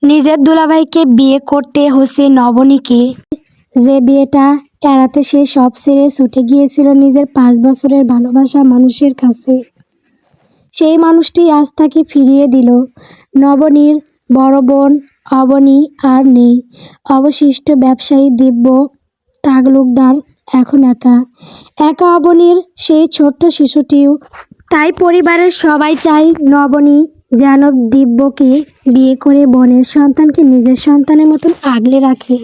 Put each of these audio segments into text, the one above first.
নিজের দুলাভাইকে বিয়ে করতে হচ্ছে নবনীকে। যে বিয়েটা এড়াতে সে সব ছেড়ে ছুটে গিয়েছিল নিজের 5 বছরের ভালোবাসা মানুষের কাছে। সেই মানুষটি আজ তাকে ফিরিয়ে দিল। নবনীর বড় বোন অবনী আর নেই। অবশিষ্ট ব্যবসায়ী দিব্য তালুকদার এখন একা। একা অবনীর সেই ছোট্ট শিশুটিও। তাই পরিবারের সবাই চায় নবনী যেন দিব্যকে বিয়ে করে বোনের সন্তানকে নিজের সন্তানের মতন আগলে রাখে।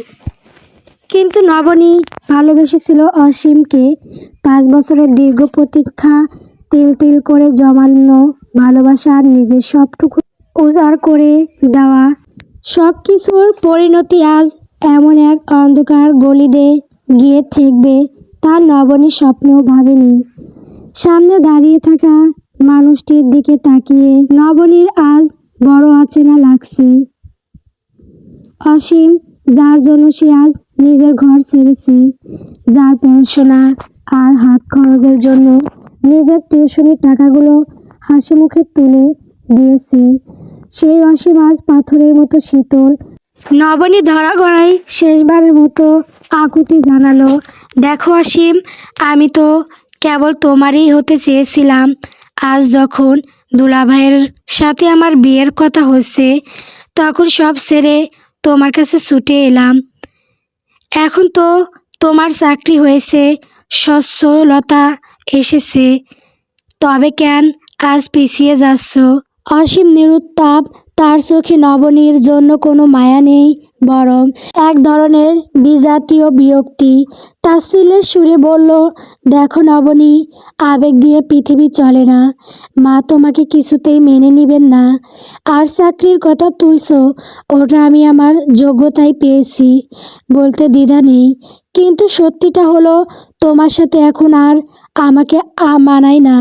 কিন্তু নবনী ভালোবেসেছিল অসীমকে। 5 বছরের দীর্ঘ প্রতীক্ষা, তিল তিল করে জমানো ভালোবাসা আর নিজের সবটুকু উজাড় করে দেওয়া সব কিছুর পরিণতি আজ এমন এক অন্ধকার গলিতে গিয়ে ঠেকবে তা নবনী স্বপ্নেও ভাবেনি। সামনে দাঁড়িয়ে থাকা মানুষটির দিকে তাকিয়ে নবনীর আজ বড় অচেনা লাগছে। অসীম, যার জন্য সে আজ নিজের ঘর ছেড়েছে, যার পড়াশোনা আর হাত খরচের জন্য নিজের টিউশনির টাকাগুলো হাসি মুখে তুলে দিয়েছে, সেই অসীম আজ পাথরের মতো শীতল। নবনী ধরা গড়াই শেষবারের মতো আকুতি জানালো, দেখো অসীম, আমি তো কেবল তোমারই হতে চেয়েছিলাম। আজ যখন দুলাভাইয়ের সাথে আমার বিয়ের কথা হচ্ছে, তখন সব ছেড়ে তোমার কাছে ছুটে এলাম। এখন তো তোমার চাকরি হয়েছে, সচ্ছলতা এসেছে, তবে কেন আজ পিছিয়ে যাচ্ছ? অসীম নিরুত্তাপ। তার চোখে নবনীর জন্য কোনো মায়া নেই, বরং এক ধরনের বিজাতীয় বিরক্তি। তাচ্ছিল্যের সুরে বলল, দেখো নবনী, আবেগ দিয়ে পৃথিবী চলে না। মা তোমাকে কিছুতেই মেনে নেবেন না। আর চাকরির কথা তুলছ, ওটা আমি আমার যোগ্যতায় পেয়েছি, বলতে দ্বিধা নেই। কিন্তু সত্যিটা হলো, তোমার সাথে এখন আর আমাকে মানায় না।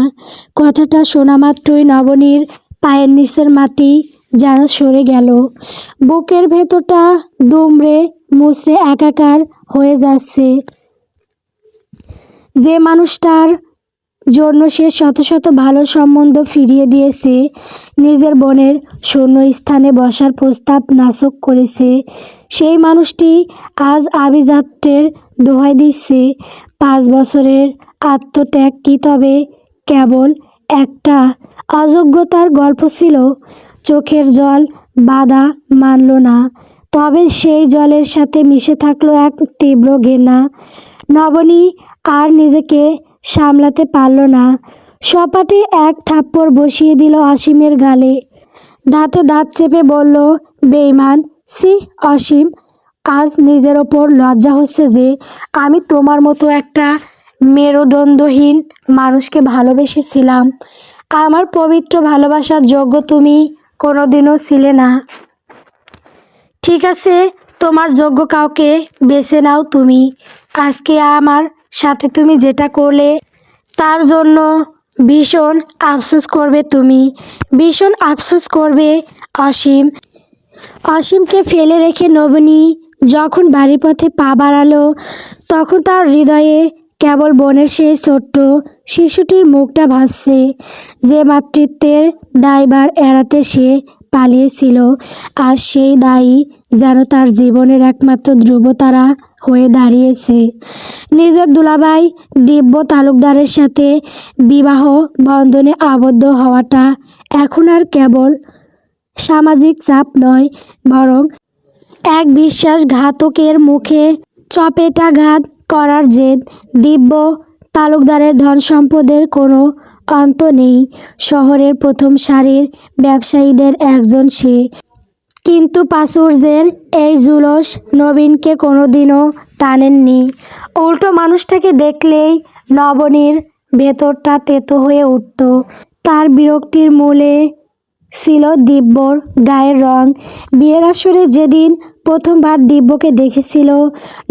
কথাটা শোনা মাত্রই নবনীর পায়ের নিচের মাটি যেন সরে গেল। বুকের ভেতরটা দুমড়ে মুচড়ে একাকার হয়ে যাচ্ছে। যে মানুষটার জন্য সে শত শত ভালো সম্বন্ধ ফিরিয়ে দিয়েছে, নিজের বোনের শূন্য স্থানে বসার প্রস্তাব নাকচ করেছে, সেই মানুষটি আজ আভিজাত্যের দোহাই দিচ্ছে। 5 বছরের আত্মত্যাগ কি তবে কেবল একটা অযোগ্যতার গল্প ছিল? চোখের জল বাধা মানল না, তবে সেই জলের সাথে মিশে থাকলো এক তীব্র ঘৃণা। নবনী আর নিজেকে সামলাতে পারল না। সপাটে এক থাপ্পড় বসিয়ে দিল অসীমের গালে। দাঁতে দাঁত চেপে বলল, বেঈমান! ছি অসীম, আজ নিজের ওপর লজ্জা হচ্ছে যে আমি তোমার মতো একটা মেরুদণ্ডহীন মানুষকে ভালোবেসেছিলাম। আমার পবিত্র ভালোবাসার যোগ্য তুমি কোনোদিনও ছিলে না। ঠিক আছে, তোমার যোগ্য কাউকে বেছে নাও তুমি। আজকে আমার সাথে তুমি যেটা করলে, তার জন্য ভীষণ আফসোস করবে তুমি, ভীষণ আফসোস করবে। অসীম। অসীমকে ফেলে রেখে নবনী যখন বাড়ির পথে পা বাড়ালো, তখন তার হৃদয়ে কেবল বোনের সেই ছোট্ট শিশুটির মুখটা ভাসছে, যে মাতৃত্বের দায়ভার এড়াতে সে পালিয়েছিল। আর সেই দায়ই যেন তার জীবনের একমাত্র ধ্রুবতারা হয়ে দাঁড়িয়েছে। নিজের দুলাভাই দিব্য তালুকদারের সাথে বিবাহ বন্ধনে আবদ্ধ হওয়াটা এখন আর কেবল সামাজিক চাপ নয়, বরং এক বিশ্বাসঘাতকের মুখে চপেটাঘাত করার জেদ। দিব্য তালুকদারের ধন সম্পদের কোনো অন্ত নেই। শহরের প্রথম সারির ব্যবসায়ীদের একজন সে। কিন্তু প্রাচুর্যের এই জুলুস নবীনকে কোনোদিনও টানেননি। উল্টো মানুষটাকে দেখলেই নবনীর ভেতরটা তেতো হয়ে উঠত। তার বিরক্তির মূলে ছিল দিব্যর গায়ের রং। বিয়ের আসরে যেদিন প্রথমবার দিব্যকে দেখেছিল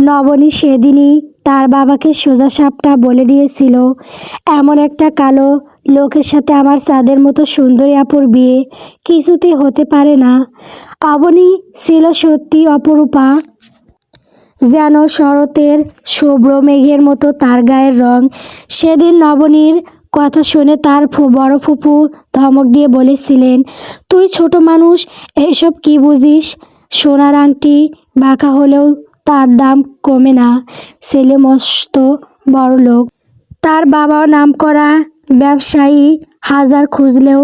নবনী, সেদিনই তার বাবাকে সোজাসাপটা বলে দিয়েছিল, এমন একটা কালো লোকের সাথে আমার চাঁদের মতো সুন্দরী আপুর বিয়ে কিছুতেই হতে পারে না। অবনী ছিল সত্যি অপরূপা, যেন শরতের শুভ্র মেঘের মতো তার গায়ের রং। সেদিন নবনীর কথা শুনে তার বড় ফুপু ধমক দিয়ে বলেছিলেন, তুই ছোট মানুষ, এসব কি বুঝিস? সোনার আংটি বাঁকা হলেও তার দাম কমে না। ছেলে মস্ত বড়লোক, তার বাবাও নামকরা ব্যবসায়ী। হাজার খুঁজলেও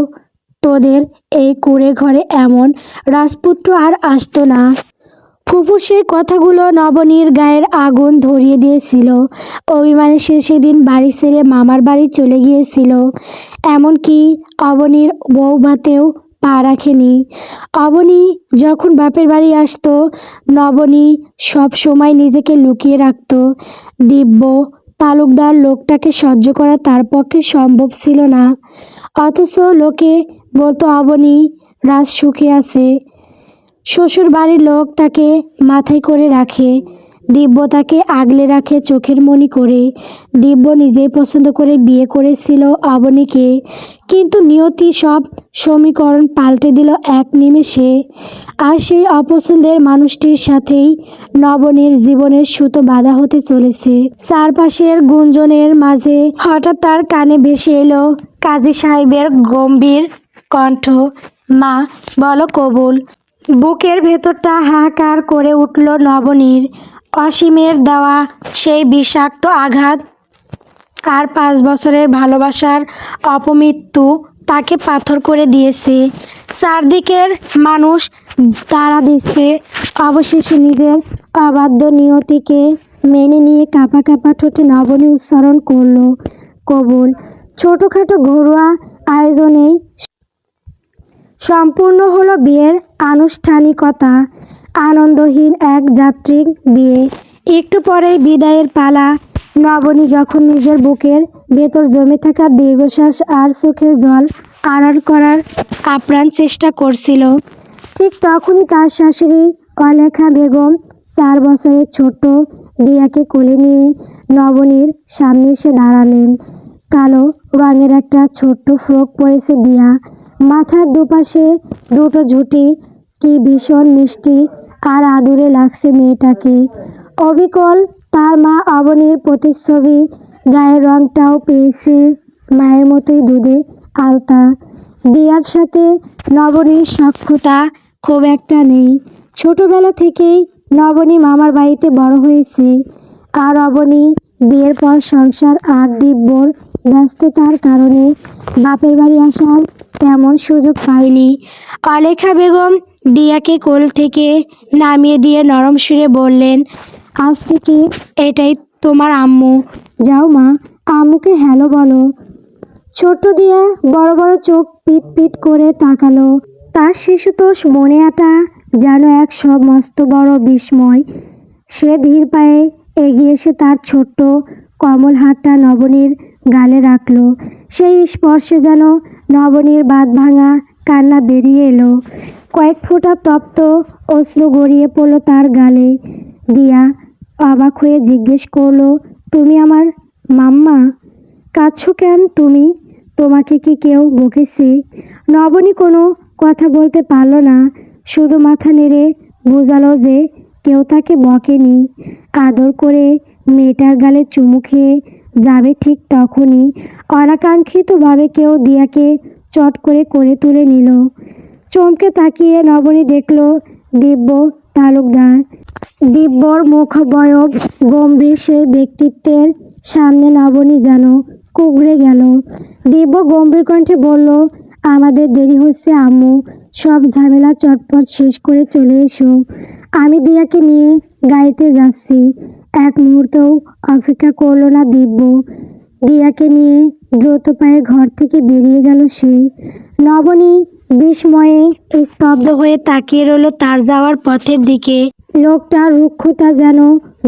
তোদের এই কুঁড়ে ঘরে এমন রাজপুত্র আর আসতো না। ফুপুর সেই কথাগুলো নবনীর গায়ের আগুন ধরিয়ে দিয়েছিল। অভিমানে সে সেদিন বাড়ি ছেড়ে মামার বাড়ি চলে গিয়েছিল। এমনকি অবনীর বউ ভাতেও পা রাখেনি। অবনী যখন বাপের বাড়ি আসতো, নবনী সব সময় নিজেকে লুকিয়ে রাখত। দিব্য তালুকদার লোকটাকে সহ্য করা তার পক্ষে সম্ভব ছিল না। অথচ লোকে বলতো অবনী রাজ সুখে আছে। শ্বশুর বাড়ির লোক তাকে মাথায় করে রাখে, দিব্য তাকে আগলে রাখে চোখের মণি করে। দিব্য নিজেই পছন্দ করে বিয়ে করেছিল অবনীকে, কিন্তু নিয়তি সব সমীকরণ পাল্টে দিল এক নিমেষে। আর সেই অপছন্দের মানুষটির সাথেই নবনীর জীবনের সুতো বাঁধা হতে চলেছে। চারপাশের গুঞ্জনের মাঝে হঠাৎ তার কানে ভেসে এলো কাজী সাহেবের গম্ভীর কণ্ঠ, মা বলো কবুল। বুকের ভেতরটা হাহাকার করে উঠল নবনীর। অসীমের দেওয়া সেই বিষাক্ত আঘাত আর 5 বছরের ভালোবাসার অপমৃত্যু তাকে পাথর করে দিয়েছে। চারদিকের মানুষ তাড়া দিচ্ছে। অবশেষে নিজের অবাধ্য নিয়তিকে মেনে নিয়ে কাঁপা কাঁপা ঠোঁটে নবনী উচ্চারণ করল কবুল। ছোটোখাটো ঘরোয়া আয়োজনেই সম্পূর্ণ হলো বিয়ের আনুষ্ঠানিকতা। আনন্দহীন এক যাত্রীর বিয়ে। একটু পরেই বিদায়ের পালা। নবনী যখন নিজের বুকের ভেতর জমে থাকা দীর্ঘশ্বাস আর চোখের জল আড়াল করার আপ্রাণ চেষ্টা করছিল, ঠিক তখনই তার শাশুড়ি অলেখা বেগম 4 বছরের ছোট্ট দিয়াকে কোলে নিয়ে নবনীর সামনে এসে দাঁড়ালেন। কালো রঙের একটা ছোট্ট ফ্রক পরেছে দিয়া, মাথার দুপাশে দুটো ঝুঁটি। কি ভীষণ মিষ্টি আর আদুরে লাগছে মেয়েটাকে। অবিকল তার মা অবনীর প্রতিচ্ছবি। গায়ের রংটাও পেয়েছে মায়ের মতোই দুধে আলতা। দিয়ার সাথে নবনীর সখ্যতা খুব একটা নেই। ছোটবেলা থেকেই নবনী মামার বাড়িতে বড় হয়েছে। আর অবনী বিয়ের পর সংসার আর দিব্যর ব্যস্ততার কারণে বাপের বাড়ি আসার তেমন সুযোগ পায়নি। অলেখা বেগম দিয়াকে কোল থেকে নামিয়ে দিয়ে নরম সুরে বললেন, আজ থেকে এটাই তোমার আম্মু। যাও মা, আম্মুকে হ্যালো বলো। ছোট্ট দিয়া বড় বড় চোখ পিট পিট করে তাকালো। তার শিশুতোষ মনে আটা যেন এক সব মস্ত বড় বিস্ময়। সে ধীর পায়ে এগিয়ে এসে তার ছোট্ট কমল হাতটা নবনীর গালে রাখল। সেই স্পর্শে যেন নবনীর বাঁধ ভাঙা কান্না বেরিয়ে এলো। কয়েক ফোঁটা তপ্ত অশ্রু গড়িয়ে পড়ল তার গালে। দিয়া অবাক হয়ে জিজ্ঞেস করলো, তুমি আমার মাম্মা? কাঁদছো কেন তুমি? তোমাকে কি কেউ বকেছে? নবনী কোনো কথা বলতে পারল না, শুধু মাথা নেড়ে বোঝালো যে কেউ তাকে বকেনি। আদর করে মেয়েটার গালে চুমু খেয়ে যাবে ঠিক তখনই অনাকাঙ্ক্ষিতভাবে কেউ দিয়াকে চট করে কোলে তুলে নিল। চমকে তাকিয়ে নবনী দেখল দিব্য তালুকদার। দিব্যর মুখবয়ব গম্ভীর সেই ব্যক্তিত্বের সামনে নবনী যেন কুঁকড়ে গেল। দিব্য গম্ভীর কণ্ঠে বলল, আমাদের দেরি হচ্ছে আম্মু, সব ঝামেলা চটপট শেষ করে চলে এসো। আমি দিয়াকে নিয়ে গাড়িতে যাচ্ছি। এক মুহূর্তও অপেক্ষা করলো না দিব্য। দিয়াকে নিয়ে দ্রুত পায়ে ঘর থেকে বেরিয়ে গেল সে। নবনী বিস্ময়ে স্তব্ধ হয়ে তাকিয়ে রইল তার যাওয়ার পথের দিকে। লোকটার রুক্ষতা যেন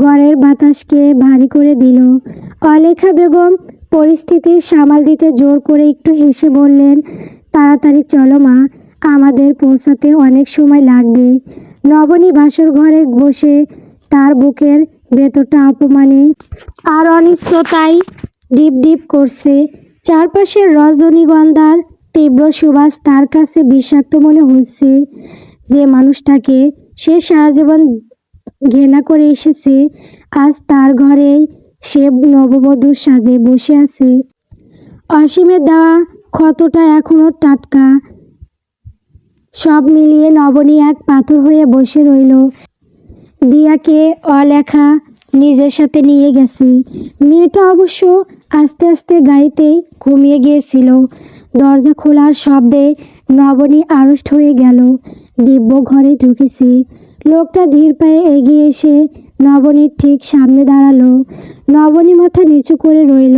ঘরের বাতাসকে ভারী করে দিল। অলেখা বেগম পরিস্থিতি সামাল দিতে জোর করে একটু হেসে বললেন, তাড়াতাড়ি চলো মা, আমাদের পৌঁছাতে অনেক সময় লাগবে। নবনী বাসর ঘরে বসে তার বুকের ভেতরটা অপমানে আর অনিশ্চয়তায় ডিপ ডিপ করছে। চারপাশের রজনীগন্ধার তীব্র সুবাস তার কাছে বিষাক্ত মনে হচ্ছে। যে মানুষটাকে সে সারা জীবন ঘৃণা করে এসেছে, আজ তার ঘরেই সে নববধূর সাজে বসে আছে। অসীমের দেওয়া ক্ষতটা এখনো টাটকা। সব মিলিয়ে নবনী এক পাথর হয়ে বসে রইল। দিয়াকে অলেখা নিজের সাথে নিয়ে গেছে। মেয়েটা অবশ্য আস্তে আস্তে গাড়িতেই ঘুমিয়ে গিয়েছিল। দরজা খোলার শব্দে নবনী আড়ষ্ট হয়ে গেল। দিব্য ঘরে ঢুকেছে। লোকটা ধীর পায়ে এগিয়ে এসে নবনীর ঠিক সামনে দাঁড়ালো। নবনী মাথা নিচু করে রইল,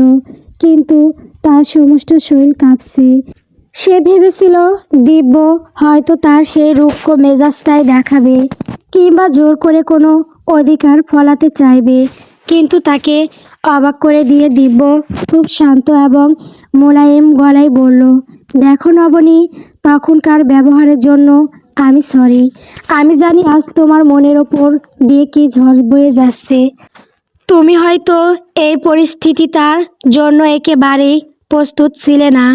কিন্তু তার সমস্ত শরীর কাঁপছে। সে ভেবেছিল দিব্য হয়তো তার সেই রুক্ষ মেজাজটাই দেখাবে, কিংবা জোর করে কোনো অধিকার ফলাতে চাইবে। কিন্তু তাকে অবাক করে দিয়ে দিব্য খুব শান্ত এবং মোলায়েম গলায় বলল, দেখো নবনী, তখনকার ব্যবহারের জন্য আমি সরি। আমি জানি আজ তোমার মনের ওপর দিয়ে কি ঝড় বয়ে যাচ্ছে। তুমি হয়তো এই পরিস্থিতিটার জন্য একেবারেই প্রস্তুত ছিলে না।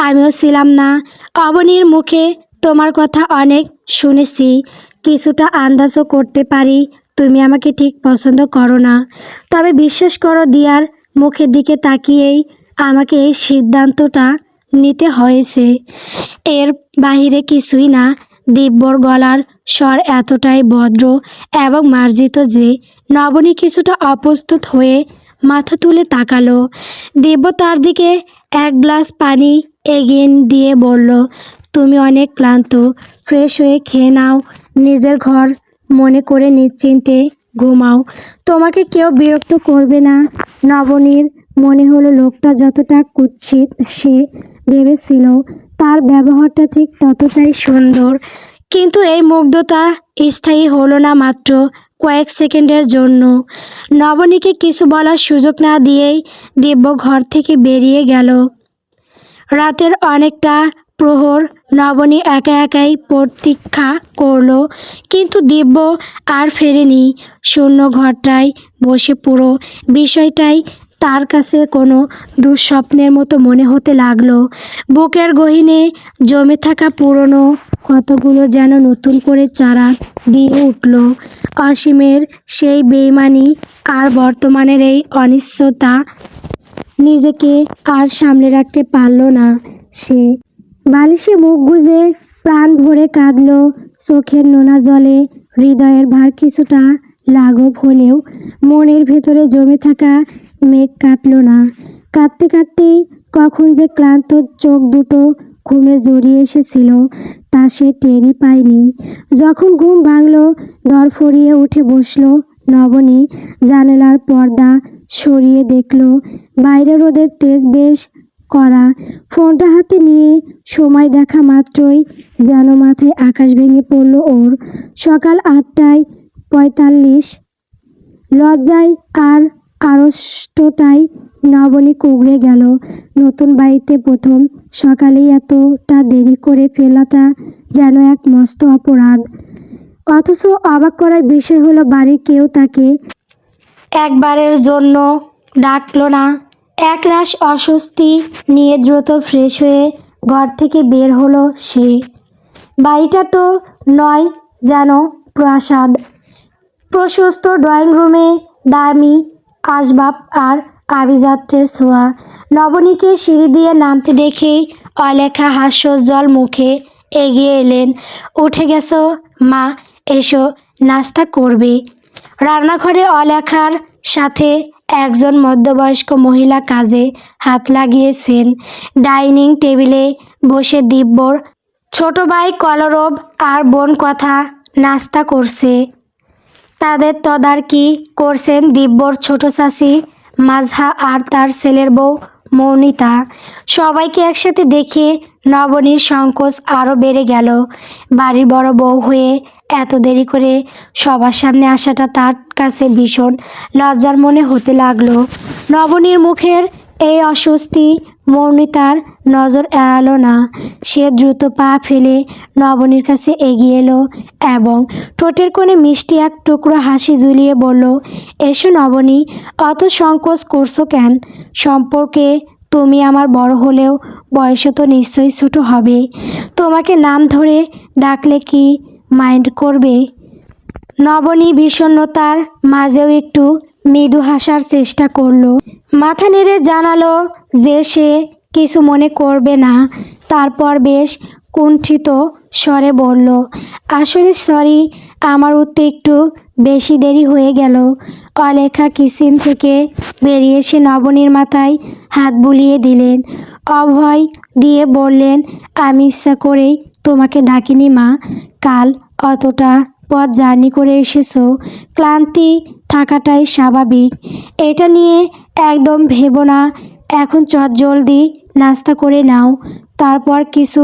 আমিও ছিলাম না। অবনীর মুখে তোমার কথা অনেক শুনেছি, কিছুটা আন্দাজও করতে পারি তুমি আমাকে ঠিক পছন্দ করো না। তবে বিশ্বাস করো, দিয়ার মুখের দিকে তাকিয়েই আমাকে এই সিদ্ধান্তটা নিতে হয়েছে। এর বাহিরে কিছুই না। দিব্যর গলার স্বর এতটাই ভদ্র এবং মার্জিত যে নবনী কিছুটা অপ্রস্তুত হয়ে মাথা তুলে তাকালো। দিব্য তার দিকে এক গ্লাস পানি এগিয়ে দিয়ে বলল, তুমি অনেক ক্লান্ত, ফ্রেশ হয়ে খেয়ে নাও। নিজের ঘর মনে করে নিশ্চিন্তে ঘুমাও, তোমাকে কেউ বিরক্ত করবে না। নবনীর মনে হলো লোকটা যতটা কুৎসিত সে ভেবেছিল, তার ব্যবহারটা ঠিক ততটাই সুন্দর। কিন্তু এই মুগ্ধতা স্থায়ী হলো না মাত্র কয়েক সেকেন্ডের জন্য। নবনীকে কিছু বলার সুযোগ না দিয়েই দিব্য ঘর থেকে বেরিয়ে গেল। রাতের অনেকটা প্রহর নবনী একা একাই প্রতীক্ষা করল, কিন্তু দিব্য আর ফেরেনি। শূন্য ঘরটায় বসে পুরো বিষয়টাই তার কাছে কোনো দুঃস্বপ্নের মতো মনে হতে লাগলো। বুকের গহীনে জমে থাকা পুরনো কতগুলো যেন নতুন করে চারা দিয়ে উঠল। অসীমের সেই বেইমানি আর বর্তমানের এই অনিশ্চয়তা, নিজেকে আর সামলে রাখতে পারল না সে। বালিশে মুখ গুজে প্রাণ ভরে কাঁদল। চোখের নোনা জলে হৃদয়ের ভার কিছুটা লাঘব হলেও মনের ভেতরে জমে থাকা মেঘ কাটল না। কাঁদতে কাঁদতেই কখন যে ক্লান্ত চোখ দুটো ঘুমে জড়িয়ে এসেছিল তা সে টেরই পায়নি। যখন ঘুম ভাঙল, ধরফরিয়ে উঠে বসল নবনী। জানালার পর্দা সরিয়ে দেখল বাইরে রোদের তেজ বেশ কড়া। ফোনটা হাতে নিয়ে সময় দেখা মাত্রই যেন মাথায় আকাশ ভেঙে পড়ল ওর। সকাল 8:45। লজ্জায় আর আড়ষ্টতায় নবনী কুঁকড়ে গেল। নতুন বাড়িতে প্রথম সকালেই এতটা দেরি করে ফেলাটা যেন এক মস্ত অপরাধ। অথচ অবাক করার বিষয় হলো বাড়ির কেউ তাকে একবারের জন্য ডাকলো না। একরাশ অস্বস্তি নিয়ে দ্রুত ফ্রেশ হয়ে ঘর থেকে বের হলো সে। বাড়িটা তো নয় যেন প্রাসাদ। প্রশস্ত ড্রয়িং রুমে দামি আসবাব আর আভিজাত্যের ছোঁয়া। নবনীকে সিঁড়ি দিয়ে নামতে দেখেই অলেখা হাস্যোজ্জ্বল মুখে এগিয়ে এলেন। উঠে গেছো মা, এসো নাস্তা করবে। রান্নাঘরে অলেখার সাথে একজন মধ্যবয়স্ক মহিলা কাজে হাত লাগিয়েছেন। ডাইনিং টেবিলে বসে দিব্যর ছোট ভাই কলরব আর বোন কথা নাস্তা করছে। তাদের তদারকি করছেন দিব্যর ছোট চাচি মাজহা আর তার ছেলের বউ মৌনিতা। সবাইকে একসাথে দেখে নবনীর সংকোচ আরও বেড়ে গেল। বাড়ির বড় বউ হয়ে এত দেরি করে সবার সামনে আসাটা তার কাছে ভীষণ লজ্জার মনে হতে লাগলো। নবনীর মুখের এই অস্বস্তি মৌনিতার নজর এড়ালো না। সে দ্রুত পা ফেলে নবনীর কাছে এগিয়ে এলো এবং ঠোঁটের কোণে মিষ্টি এক টুকরো হাসি ঝুলিয়ে বলল, এসো নবনী, অত সংকোচ করছো কেন? সম্পর্কে তুমি আমার বড় হলেও বয়সে তো নিশ্চয়ই ছোট হবে। তোমাকে নাম ধরে ডাকলে কি মাইন্ড করবে? নবনী বিষণ্ণতার মাঝেও একটু মৃদু হাসার চেষ্টা করলো। মাথা নেড়ে জানালো যে সে কিছু মনে করবে না। তারপর বেশ কুণ্ঠিত স্বরে বলল, আসলে সরি, আমার উঠতে একটু বেশি দেরি হয়ে গেল। অলেখা কিচেন থেকে বেরিয়ে এসে নবনীর মাথায় হাত বুলিয়ে দিলেন। অভয় দিয়ে বললেন, আমি ইচ্ছা করেই তোমাকে ডাকিনি মা। কাল অতটা পথ জার্নি করে এসেছো, ক্লান্তি থাকাটাই স্বাভাবিক। এটা নিয়ে একদম ভেবো না। এখন চটজলদি নাস্তা করে নাও, তারপর কিছু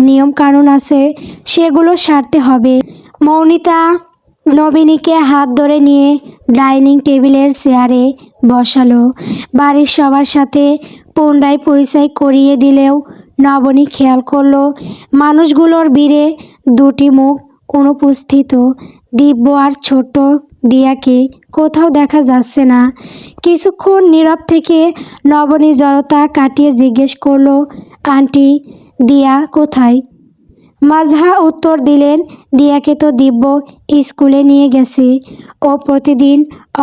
নিয়ম কানুন আছে, সেগুলো সারতে হবে। মৌনিতা নবীনীকে হাত ধরে নিয়ে ডাইনিং টেবিলের চেয়ারে বসালো। বাড়ির সবার সাথে পুনরায় পরিচয় করিয়ে দিলেও নবনী খেয়াল করলো মানুষগুলোর ভিড়ে দুটি মুখ অনুপস্থিত। দিব্য আর ছোট্ট দিয়াকে কোথাও দেখা যাচ্ছে না। কিছুক্ষণ নীরব থেকে নবনী জড়তা কাটিয়ে জিজ্ঞেস করলো, আন্টি, দিয়া কোথায়? মাজহা উত্তর দিলেন, দিয়াকে তো দিব্য স্কুলে নিয়ে গেছে। ও প্রতিদিন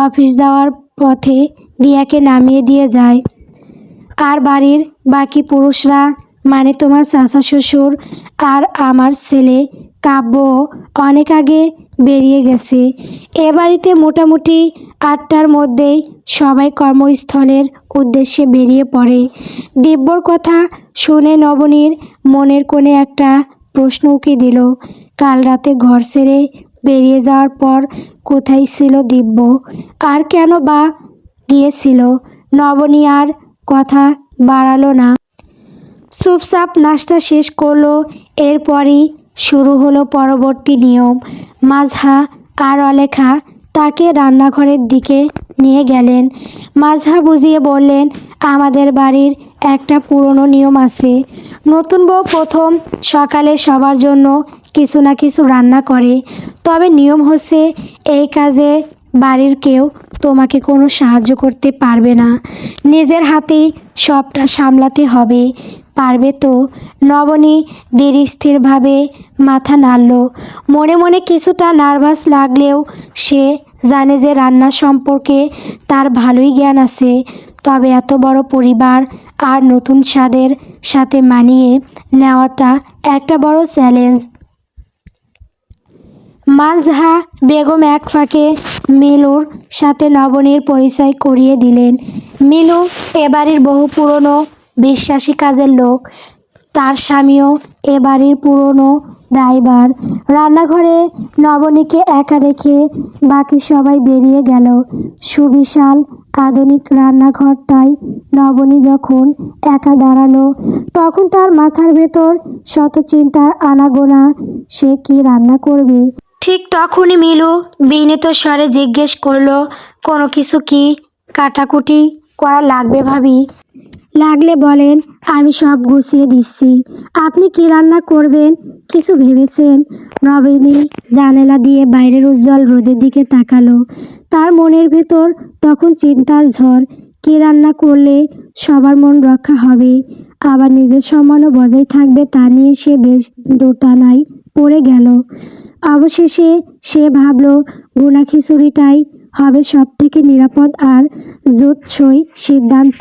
অফিস যাওয়ার পথে দিয়াকে নামিয়ে দিয়ে যায়। আর বাড়ির বাকি পুরুষরা, মানে তোমার চাচা শ্বশুর আর আমার ছেলে কাব্য, অনেক আগে বেরিয়ে গেছে। এ বাড়িতে মোটামুটি 8টার মধ্যেই সবাই কর্মস্থলের উদ্দেশ্যে বেরিয়ে পড়ে। দিব্যর কথা শুনে নবনীর মনের কোণে একটা প্রশ্ন উকি দিল। কাল রাতে ঘর ছেড়ে বেরিয়ে যাওয়ার পর কোথায় ছিল দিব্য, আর কেন বা গিয়েছিল? নবনী আর কথা বাড়ালো না, চুপচাপ নাস্তা শেষ করলো। এরপরই শুরু হলো পরবর্তী নিয়ম। মাজহা আর অলেখা তাকে রান্নাঘরের দিকে নিয়ে গেলেন। মাজহা বুঝিয়ে বললেন, আমাদের বাড়ির একটা পুরনো নিয়ম আছে। নতুন বউ প্রথম সকালে সবার জন্য কিছু না কিছু রান্না করে। তবে নিয়ম হচ্ছে, এই কাজে বাড়ির কেউ তোমাকে কোনো সাহায্য করতে পারবে না। নিজের হাতেই সবটা সামলাতে হবে। পারবে তো? নবনী ধীর স্থিরভাবে মাথা নাড়ল। মনে মনে কিছুটা নার্ভাস লাগলেও সে জানে যে রান্না সম্পর্কে তার ভালোই জ্ঞান আছে। তবে এত বড় পরিবার আর নতুন স্বাদের সাথে মানিয়ে নেওয়াটা একটা বড় চ্যালেঞ্জ। মাজহা বেগম এক ফাঁকে মিলুর সাথে নবনীর পরিচয় করিয়ে দিলেন। মিলু এ বাড়ির বহু পুরনো বিশ্বাসী কাজের লোক। তার স্বামীও এ বাড়ির পুরনো ড্রাইভার। রান্নাঘরে নবনীকে একা রেখে বাকি সবাই বেরিয়ে গেল। সুবিশাল আধুনিক রান্নাঘরটায় নবনী যখন একা দাঁড়ালো, তখন তার মাথার ভেতর শত চিন্তার আনাগোনা। সে কি রান্না করবে? ঠিক তখনই মিলু বিনীত স্বরে জিজ্ঞেস করলো, কোনো কিছু কি কাটাকুটি করা লাগবে ভাবি? লাগলে বলেন, আমি সব গুছিয়ে দিচ্ছি। আপনি কি রান্না করবেন কিছু ভেবেছেন? নবীনী জানালা দিয়ে বাইরের উজ্জ্বল রোদের দিকে তাকালো। তার মনের ভেতর তখন চিন্তার ঝড়। কি রান্না করলে সবার মন রক্ষা হবে, আবার নিজের সম্মানও বজায় থাকবে, তা নিয়ে সে বেশ দোটানায় পড়ে গেল। অবশেষে সে ভাবল, ভুনা খিচুড়িটাই হবে সব থেকে নিরাপদ আর জুতসই সিদ্ধান্ত।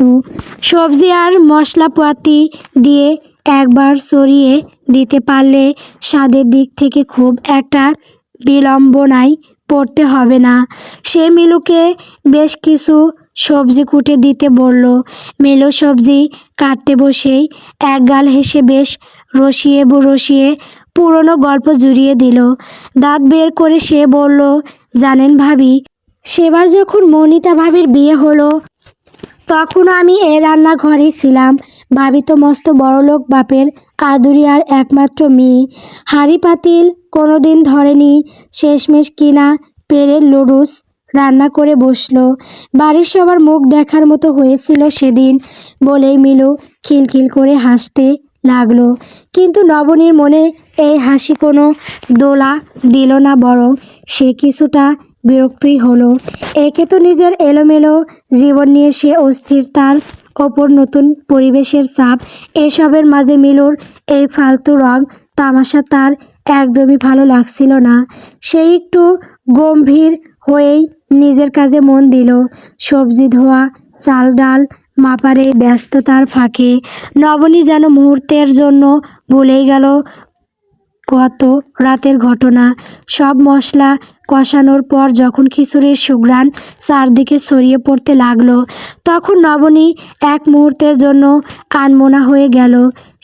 সবজি আর মশলাপাতি দিয়ে একবার ছড়িয়ে দিতে পারলে স্বাদের দিক থেকে খুব একটা বিড়ম্বনায় পড়তে হবে না। সে মিলুকে বেশ কিছু সবজি কুটে দিতে বলল। মিলু সবজি কাটতে বসেই একগাল হেসে বেশ রসিয়ে পুরনো গল্প জুড়িয়ে দিল। দাঁত বের করে সে বলল, জানেন ভাবি, সেবার যখন মৌনিতা ভাবির বিয়ে হলো, তখনও আমি এ রান্নাঘরেই ছিলাম। ভাবি তো মস্ত বড়লোক বাপের আদুরি আর একমাত্র মেয়ে। হাঁড়ি পাতিল কোনোদিন ধরেনি। শেষমেশ কিনা পেরে লুডুস রান্না করে বসলো। বাড়ির সবার মুখ দেখার মতো হয়েছিল সেদিন বলেই মিলু খিলখিল করে হাসতে লাগলো। কিন্তু নবনীর মনে এই হাসি কোনো দোলা দিল না, বরং সে কিছুটা বিরক্তই হলো। একে তো নিজের এলোমেলো জীবন নিয়ে সে অস্থির, তার ওপর নতুন পরিবেশের চাপ। এসবের মাঝে মিলুর এই ফালতু রং তামাশা তার একদমই ভালো লাগছিল না। সে একটু গম্ভীর হয়েই নিজের কাজে মন দিল। সবজি ধোয়া, চাল ডাল মাপার এই ব্যস্ততার ফাঁকে নবনী যেন মুহূর্তের জন্য ভুলেই গেল গত রাতের ঘটনা। সব মশলা কষানোর পর যখন খিচুড়ির সুঘ্রাণ চারদিকে ছড়িয়ে পড়তে লাগলো, তখন নবনী এক মুহূর্তের জন্য আনমনা হয়ে গেল।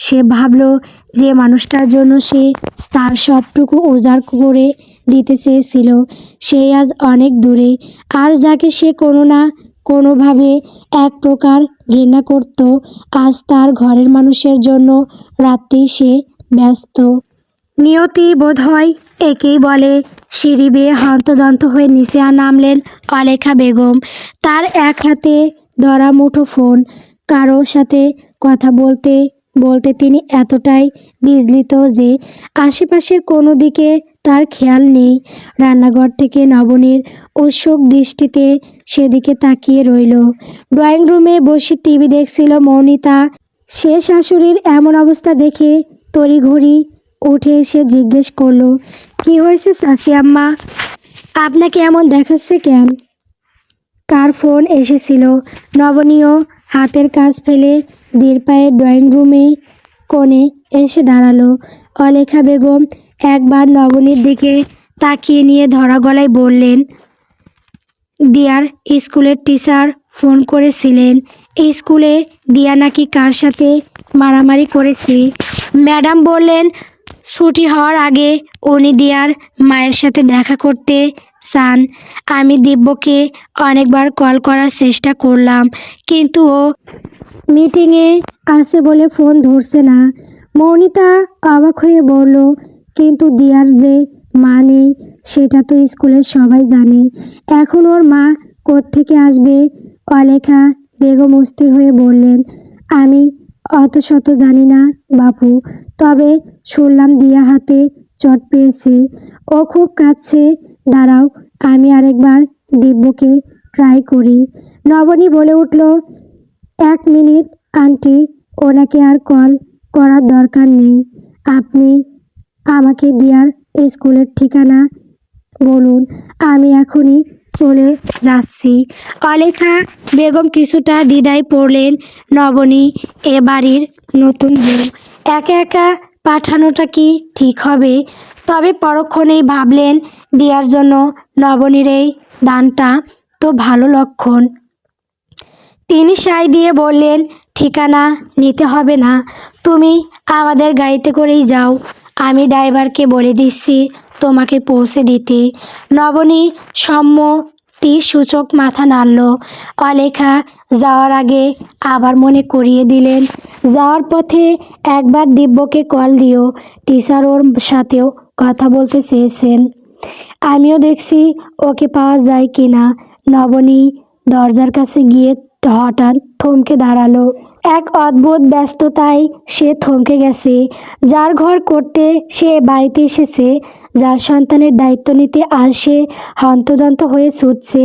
সে ভাবল, যে মানুষটার জন্য সে তার সবটুকু উজাড় করে দিতে চেয়েছিল, সে আজ অনেক দূরে। আর যাকে সে কোনো না কোনোভাবে এক প্রকার ঘৃণা করত, আজ তার ঘরের মানুষের জন্য রাত্রেই সে ব্যস্ত। নিয়তি বোধহয় একেই বলে। সিঁড়ি বেয়ে হন্তদন্ত হয়ে নিচে নামলেন অলেখা বেগম। তার এক হাতে ধরা মুঠো ফোন। কারো সাথে কথা বলতে বলতে তিনি এতটাই বিচলিত যে আশেপাশের কোনো দিকে তার খেয়াল নেই। রান্নাঘর থেকে নবনীর উৎসুক দৃষ্টিতে সেদিকে তাকিয়ে রইল। ড্রয়িং রুমে বসে টিভি দেখছিল মৌনিতা। সে শাশুড়ির এমন অবস্থা দেখে তড়িঘড়ি উঠে এসে জিজ্ঞেস করলো, কি হয়েছে চাচি আম্মা? আপনাকে এমন দেখাচ্ছে কেন? কার ফোন এসেছিল? নবনীয় হাতের কাজ ফেলে ধীর পায়ে ড্রয়িং রুমে কোণে এসে দাঁড়ালো। অলেখা বেগম একবার নবনীর দিকে তাকিয়ে নিয়ে ধরা গলায় বললেন, দিয়ার স্কুলের টিচার ফোন করেছিলেন। স্কুলে দিয়া নাকি কার সাথে মারামারি করেছে। ম্যাডাম বললেন ছুটি হওয়ার আগে উনি দিয়ার মায়ের সাথে দেখা করতে চান। আমি দিব্যকে অনেকবার কল করার চেষ্টা করলাম, কিন্তু ও মিটিংয়ে আছে বলে ফোন ধরছে না। মৌনিতা অবাক হয়ে বলল, কিন্তু দিয়ার যে মা নেই সেটা তো স্কুলের সবাই জানে। এখন ওর মা কোত্থেকে আসবে? অলেখা বেগম অস্থির হয়ে বললেন, আমি অত শত জানি না বাপু, তবে শুনলাম দিয়া হাতে চোট পেয়েছে, ও খুব কাঁদছে। দাঁড়াও, আমি আরেকবার দিব্যকে ট্রাই করি। নবনী বলে উঠল, 1 মিনিট আন্টি, ওনাকে আর কল করার দরকার নেই। আপনি আমাকে দিয়ার স্কুলের ঠিকানা বলুন, আমি এখনই চলে যাচ্ছি। অলেখা বেগম কিছুটা দ্বিধায় পড়লেন। নবনী এ বাড়ির নতুন বউ, একা একা পাঠানোটা কি ঠিক হবে? তবে পরক্ষণেই ভাবলেন, দিয়ার জন্য নবনীর এই দানটা তো ভালো লক্ষণ। তিনি সায় দিয়ে বললেন, ঠিকানা নিতে হবে না, তুমি আমাদের গাড়িতে করেই যাও। আমি ড্রাইভারকে বলে দিচ্ছি তোমাকে পৌঁছে দিতে। নবনী সম্মতি সূচক মাথা নাড়ল। অলেখা যাওয়ার আগে আবার মনে করিয়ে দিলেন, যাওয়ার পথে একবার দিব্যকে কল দিও, টিচার ওর সাথেও কথা বলতে চেয়েছেন। আমিও দেখছি ওকে পাওয়া যায় কি না। নবনী দরজার কাছে গিয়ে হঠাৎ থমকে দাঁড়ালো। এক অদ্ভুত ব্যস্ততায় সে থমকে গেছে। যার ঘর করতে সে বাড়িতে এসেছে, যার সন্তানের দায়িত্ব নিতে আজ সে হন্তদন্ত হয়ে ছুটছে,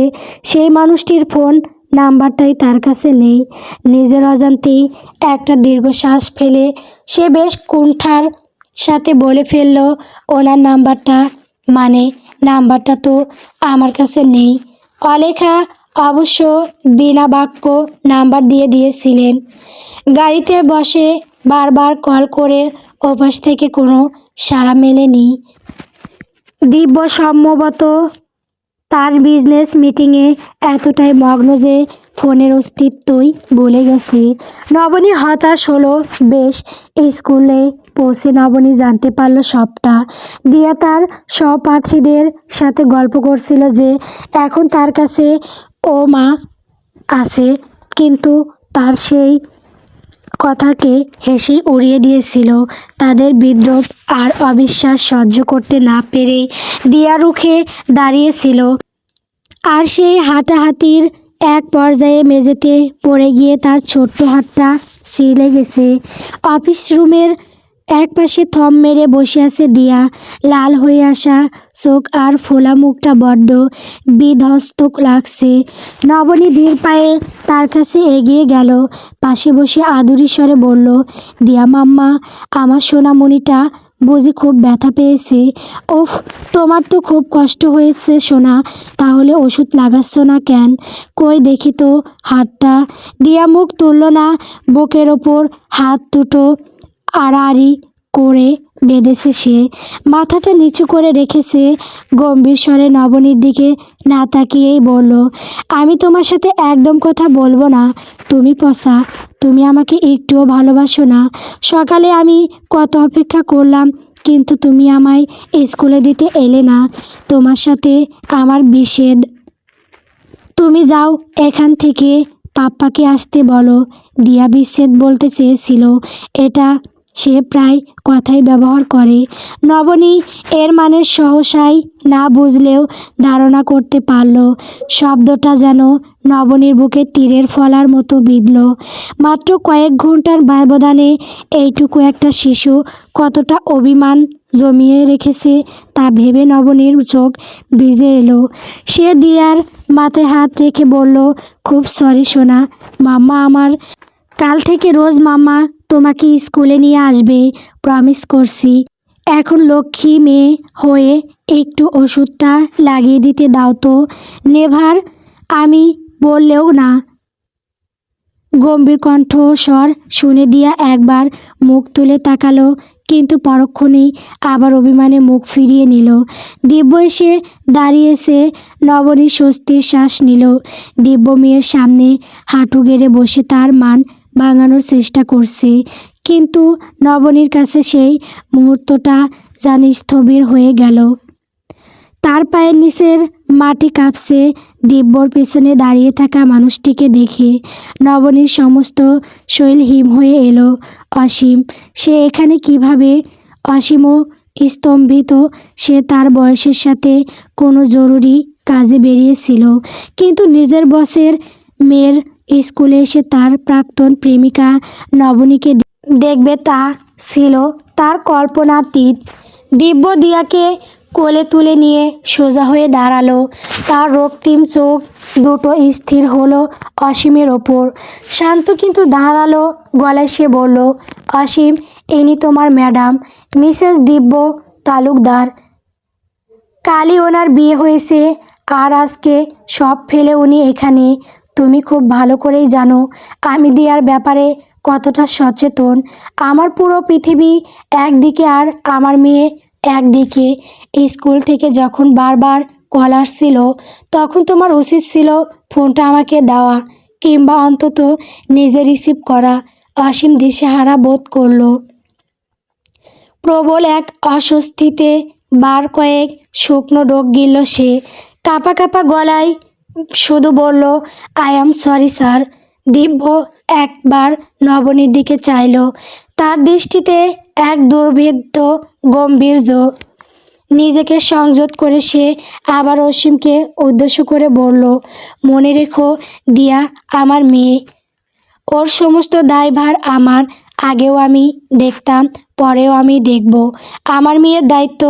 সেই মানুষটির ফোন নাম্বারটাই তার কাছে নেই। নিজের অজান্তেই একটা দীর্ঘশ্বাস ফেলে সে বেশ কুণ্ঠার সাথে বলে ফেলল, ওনার নাম্বারটা, মানে নাম্বারটা তো আমার কাছে নেই। অলেখা অবশ্য বিনা বাক্য নাম্বার দিয়ে দিয়েছিলেন। গাড়িতে বসে বারবার কল করে ওপাশ থেকে কোনো সাড়া মেলেনি। দিব্য সম্ভবত তার বিজনেস মিটিংয়ে এতটাই মগ্ন যে ফোনের অস্তিত্বই ভুলে গেছে। নবনী হতাশ হলো। বেশ, স্কুলে পৌঁছে নবনী জানতে পারল সবটা। দিয়া তার সহপাঠীদের সাথে গল্প করছিল যে এখন তার কাছে ও মা আছে, কিন্তু তার সেই কথাকে হেসে উড়িয়ে দিয়েছিল। তাদের বিদ্রূপ আর অবিশ্বাস সহ্য করতে না পেরে দিয়া রুখে দাঁড়িয়েছিল। আর সেই হাঁটাহাঁটির এক পর্যায়ে মেঝেতে পড়ে গিয়ে তার ছোট্ট হাতটা ছিলে গেছে। অফিস রুমের এক পাশে থম মেরে বসে আছে দিয়া। লাল হয়ে আসা চোখ আর ফোলা মুখটা বড্ড বিধ্বস্ত লাগছে। নবনী ধীর পায়ে তার কাছে এগিয়ে গেল, পাশে বসে আদুরি স্বরে বলল, দিয়া মাম্মা, আমার সোনামণিটা বুঝি খুব ব্যথা পেয়েছে? ওফ, তোমার তো খুব কষ্ট হয়েছে সোনা, তাহলে ওষুধ লাগাচ্ছ না কেন? কই দেখি তো হাতটা। দিয়া মুখ তুলল না, বুকের ওপর হাত দুটো আড়াআড়ি করে বেঁধেছে সে। মাথাটা নিচু করে রেখেছে, গম্ভীর স্বরে নবনীর দিকে না তাকিয়েই বলল, আমি তোমার সাথে একদম কথা বলবো না। তুমি পচা, তুমি আমাকে একটুও ভালোবাসো না। সকালে আমি কত অপেক্ষা করলাম, কিন্তু তুমি আমায় স্কুলে দিতে এলে না। তোমার সাথে আমার বিচ্ছেদ। তুমি যাও এখান থেকে, পাপ্পাকে আসতে বলো। দিয়া বিচ্ছেদ বলতে চেয়েছিল, এটা সে প্রায় কথাই ব্যবহার করে। নবনী এর মানে সহসাই না বুঝলেও ধারণা করতে পারল। শব্দটা যেন নবনীর বুকে তীরের ফলার মতো বিঁধল। মাত্র কয়েক ঘন্টার ব্যবধানে এইটুকু একটা শিশু কতটা অভিমান জমিয়ে রেখেছে তা ভেবে নবনীর চোখ ভিজে এলো। সে দিয়ার মাথায় হাত রেখে বলল, খুব সরি সোনা। মাম্মা আমার কাল থেকে রোজ মাম্মা তোমাকে স্কুলে নিয়ে আসবে, প্রমিস করছি। এখন লক্ষ্মী মেয়ে হয়ে একটু ওষুধটা লাগিয়ে দিতে দাও তো। নেভার আমি বললেও না। গম্ভীর কণ্ঠস্বর শুনে দিয়া একবার মুখ তুলে তাকালো, কিন্তু পরক্ষণেই আবার অভিমানে মুখ ফিরিয়ে নিল। দিব্য এসে দাঁড়িয়েছে। নবনী স্বস্তির শ্বাস নিল। দিব্য মেয়ের সামনে হাঁটু গেড়ে বসে তার মান ভাঙানোর চেষ্টা করছে, কিন্তু নবনীর কাছে সেই মুহূর্তটা যেন স্থবির হয়ে গেল। তার পায়ের নিচের মাটি কাঁপছে দিব্যর পেছনে দাঁড়িয়ে থাকা মানুষটিকে দেখে। নবনীর সমস্ত শরীর হিম হয়ে এলো। অসীম, সে এখানে কিভাবে? অসীমও স্তম্ভিত। সে তার বয়সের সাথে কোনো জরুরি কাজে বেরিয়েছিল, কিন্তু নিজের বসের মেয়ের স্কুলে এসে তার প্রাক্তন প্রেমিকা নবনীকে দেখবে তা ছিল তার কল্পনাতীত। দিব্য দিয়াকে কোলে তুলে নিয়ে সোজা হয়ে দাঁড়ালো। তার রক্তিম চোখ দুটো স্থির হলো অসীমের ওপর। শান্ত কিন্তু ধারালো গলায় সে বলল, অসীম, ইনি তোমার ম্যাডাম, মিসেস দিব্য তালুকদার। কালই ওনার বিয়ে হয়েছে, আর আজকে সব ফেলে উনি এখানে। তুমি খুব ভালো করেই জানো আমি দিয়ার ব্যাপারে কতটা সচেতন। আমার পুরো পৃথিবী একদিকে আর আমার মেয়ে একদিকে। স্কুল থেকে যখন বারবার কল আসছিল, তখন তোমার উচিত ছিল ফোনটা আমাকে দেওয়া, কিংবা অন্তত নিজে রিসিভ করা। অসীম দিশেহারা বোধ করল। প্রবল এক অস্বস্তিতে বার কয়েক শুকনো ডোক গিলল সে। কাঁপা কাঁপা গলায় শুধু বলল, আই অ্যাম সরি স্যার। দিব্য একবার নবনীর দিকে চাইল। তার দৃষ্টিতে এক দুর্ভেদ্য গম্ভীর্য। নিজেকে সংযত করে সে আবার অসীমকে উদ্দেশ্য করে বলল, মনে রেখো দিয়া আমার মেয়ে, ওর সমস্ত দায়ভার আমার। আগেও আমি দেখতাম, পরেও আমি দেখব। আমার মেয়ের দায়িত্ব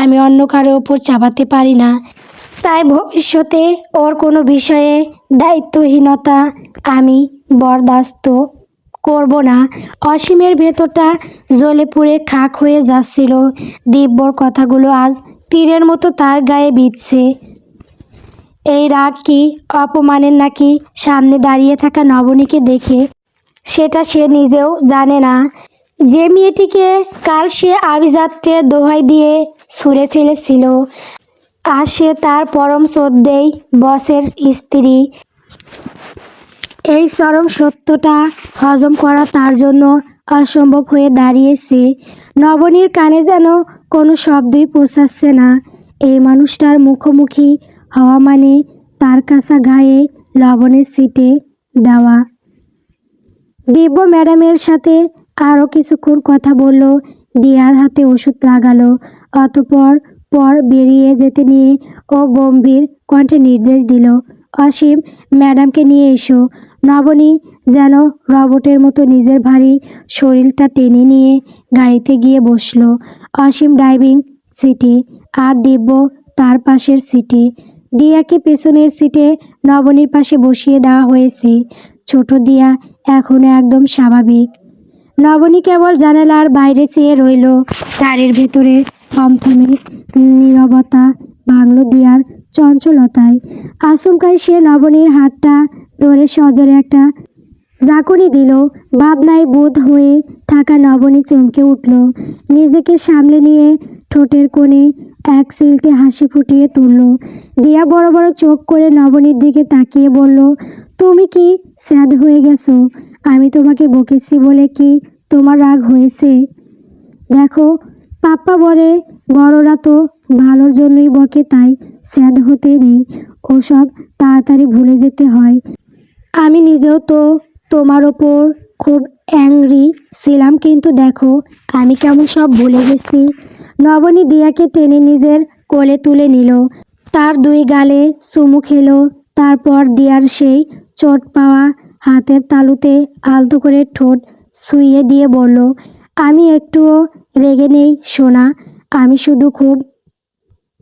আমি অন্য কারো ওপর চাপাতে পারি না, তাই ভবিষ্যতে ওর কোনো বিষয়ে দায়িত্বহীনতা আমি বরদাস্ত করব না। অসীমের ভেতরটা জ্বলে পুড়ে খাক হয়ে যাচ্ছিল। দিব্যর কথাগুলো আজ তীরের মতো তার গায়ে বিঁধছে। এই রাগ কি অপমানের, নাকি সামনে দাঁড়িয়ে থাকা নবনীকে দেখে? সেটা সে নিজেও জানে না। যে মেয়েটিকে কাল সে আভিজাত্যে দোহাই দিয়ে ছুঁড়ে ফেলেছিল, আর সে তার পরম শ্রদ্ধেয় বসের স্ত্রী। এই চরম সত্যটা হজম করা তার জন্য অসম্ভব হয়ে দাঁড়িয়েছে। নবনীর কানে যেন কোনো শব্দই পৌঁছাচ্ছে না। এই মানুষটার মুখোমুখি হওয়া মানে তার কাছা গায়ে লবণের ছিটে দেওয়া। দিব্য ম্যাডামের সাথে আরও কিছুক্ষণ কথা বলল, দিয়ার হাতে ওষুধ লাগালো। অতঃপর বেরিয়ে যেতে নিয়ে ও গম্ভীর কণ্ঠে নির্দেশ দিল, অসীম, ম্যাডামকে নিয়ে এসো। নবনী যেন রবটের মতো নিজের ভারী শরীরটা টেনে নিয়ে গাড়িতে গিয়ে বসল। অসীম ড্রাইভিং সিটে, আর দিব্য তার পাশের সিটে। দিয়াকে পেছনের সিটে নবনীর পাশে বসিয়ে দেওয়া হয়েছে। ছোট দিয়া এখনো একদম স্বাভাবিক। নবনী কেবল জানালার বাইরে চেয়ে রইল। গাড়ির ভেতরে থমথমে নীরবতা ভাঙল দিয়ার চঞ্চলতায়। আচমকাই সে নবনীর হাতটা ধরে সজোরে একটা ঝাঁকুনি দিল। ভাবনায় বোধ হয়ে থাকা নবনী চমকে উঠল। নিজেকে সামলে নিয়ে ঠোঁটের কোণে এক সিলতে হাসি ফুটিয়ে তুলল। দিয়া বড় বড় চোখ করে নবনীর দিকে তাকিয়ে বলল, তুমি কি স্যাড হয়ে গেছো? আমি তোমাকে বকেছি বলে কি তোমার রাগ হয়েছে? দেখো, পাপ্পা বলে বড়রা তো ভালোর জন্যই বকে, তাই স্যাড হতে নেই, ওসব তাড়াতাড়ি ভুলে যেতে হয়। আমি নিজেও তো তোমার ওপর খুব অ্যাংরি ছিলাম, কিন্তু দেখো আমি কেমন সব ভুলে গেছি। নবনী দিয়াকে টেনে নিজের কোলে তুলে নিল, তার দুই গালে চুমু খেলো। তারপর দিয়ার সেই চোট পাওয়া হাতের তালুতে আলতো করে ঠোঁট ছুঁয়ে দিয়ে বলল, আমি একটুও রেগে নেই সোনা, আমি শুধু খুব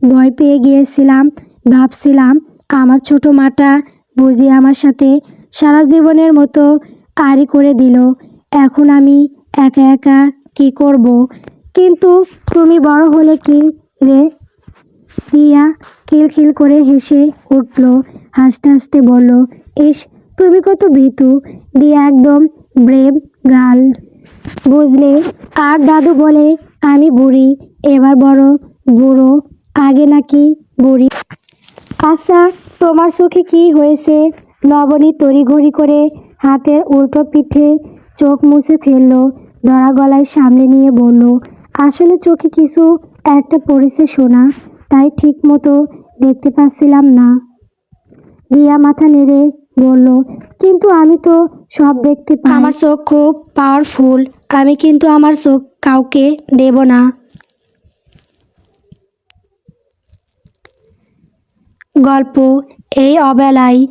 ভয় পেয়ে গিয়েছিলাম। ভাবছিলাম আমার ছোট মাটা বুঝি আমার সাথে সারা জীবনের মতো আড়ি করে দিল। এখন আমি একা একা কি করব? কিন্তু তুমি বড় হলে কি রে? দিয়া খিলখিল করে হেসে উঠল। হাসতে হাসতে বলল, ইস তুমি কত ভীতু। দিয়া একদম ব্রেভ গার্ল, বুঝলে? আর দাদু বলে আমি বুড়ি, এবার বড় বুড়ো, আগে নাকি বুড়ি। আচ্ছা, তোমার চোখে কি হয়েছে? নবনী তড়িঘড়ি করে হাতের উল্টো পিঠে চোখ মুছে ফেলল। ধরা গলায় সামলে নিয়ে বলল, আসলে চোখে কিছু একটা পড়েছে সোনা, তাই ঠিক মতো দেখতে পাচ্ছিলাম না। দিয়া মাথা নেড়ে বলল, কিন্তু আমি তো সব দেখতে পাই। আমার চোখ খুব পাওয়ারফুল, আমি কিন্তু আমার চোখ কাউকে দেব না। গল্প এই অবেলায়।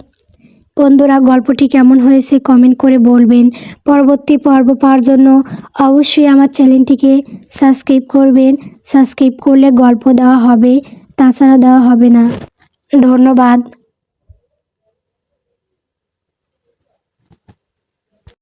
বন্ধুরা, গল্পটি কেমন হয়েছে কমেন্ট করে বলবেন। পরবর্তী পর্ব পাওয়ার জন্য অবশ্যই আমার চ্যানেলটিকে সাবস্ক্রাইব করবেন। সাবস্ক্রাইব করলে গল্প দেওয়া হবে, তাছাড়া দেওয়া হবে না। ধন্যবাদ।